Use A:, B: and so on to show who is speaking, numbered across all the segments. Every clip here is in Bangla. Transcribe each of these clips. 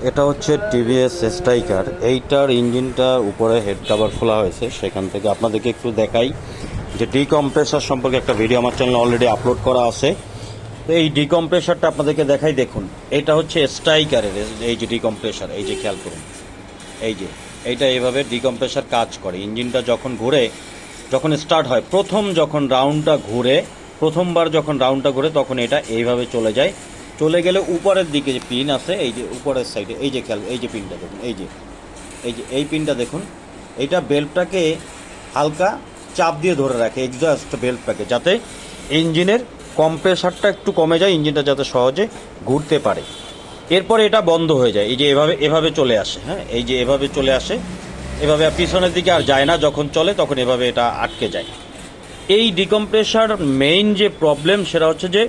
A: এটা হচ্ছে টিভিএস স্ট্রাইকার। এইটার ইঞ্জিনটা উপরে হেড কভার খোলা হয়েছে, সেখান থেকে আপনাদেরকে একটু দেখাই যে ডিকম্প্রেসার সম্পর্কে একটা ভিডিও আমার চ্যানেলে অলরেডি আপলোড করা আছে। তো এই ডিকম্প্রেসারটা আপনাদেরকে দেখাই। দেখুন, এটা হচ্ছে স্ট্রাইকারের এই যে ডিকম্প্রেসার, এই যে খেয়াল করুন, এই যে এইটা এইভাবে ডিকম্প্রেসার কাজ করে। ইঞ্জিনটা যখন ঘুরে, যখন স্টার্ট হয়, প্রথমবার যখন রাউন্ডটা ঘুরে তখন এটা এইভাবে চলে যায়। চলে গেলে উপরের দিকে যে পিন আছে, এই যে উপরের সাইডে, এই যে খেয়াল, এই যে পিনটা দেখুন, এই পিনটা দেখুন, এইটা বেল্টটাকে হালকা চাপ দিয়ে ধরে রাখে, এক্সস্ট বেল্টটাকে, যাতে ইঞ্জিনের কম্প্রেসারটা একটু কমে যায়, ইঞ্জিনটা যাতে সহজে ঘুরতে পারে। এরপরে এটা বন্ধ হয়ে যায়, এই যে এভাবে চলে আসে। হ্যাঁ, এই যে এভাবে চলে আসে, এভাবে পিছনের দিকে আর যায় না, যখন চলে তখন এভাবে এটা আটকে যায়। এই ডিকম্প্রেসার মেইন যে প্রবলেম সেটা হচ্ছে যে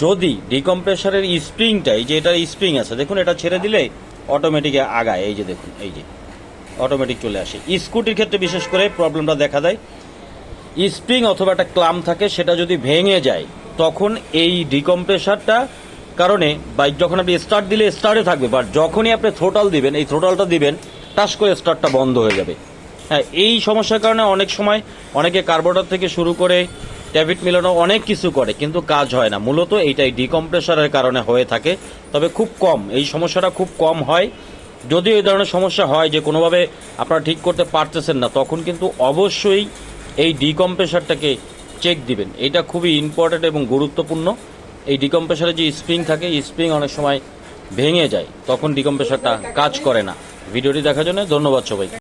A: যদি ডিকম্প্রেসারের স্প্রিংটা, এই যে এটার স্প্রিং আছে দেখুন, এটা ছেড়ে দিলে অটোমেটিক আগায়, এই যে দেখুন, এই যে অটোমেটিক চলে আসে। স্কুটির ক্ষেত্রে বিশেষ করে প্রবলেমটা দেখা দেয়, স্প্রিং অথবা একটা ক্লাম থাকে, সেটা যদি ভেঙে যায় তখন এই ডিকম্প্রেসারটা কারণে বাইক যখন আপনি স্টার্ট দিলে স্টার্টে থাকবে, বাট যখনই আপনি থ্রোটল দিবেন, এই থ্রোটলটা দিবেন, টাচ করে স্টার্টটা বন্ধ হয়ে যাবে। হ্যাঁ, এই সমস্যার কারণে অনেক সময় অনেকে কার্বোরেটর থেকে শুরু করে ট্যাবিট মিলানো অনেক কিছু করে, কিন্তু কাজ হয় না। মূলত এইটাই ডিকম্প্রেসারের কারণে হয়ে থাকে, তবে খুব কম, এই সমস্যাটা খুব কম হয়। যদিও এই ধরনের সমস্যা হয় যে কোনোভাবে আপনারা ঠিক করতে পারতেছেন না, তখন কিন্তু অবশ্যই এই ডিকম্প্রেসারটাকে চেক দিবেন। এটা খুবই ইম্পর্ট্যান্ট এবং গুরুত্বপূর্ণ। এই ডিকম্প্রেসারে যে স্প্রিং থাকে, স্প্রিং অনেক সময় ভেঙে যায়, তখন ডিকম্প্রেসারটা কাজ করে না। ভিডিওটি দেখার জন্য ধন্যবাদ সবাই।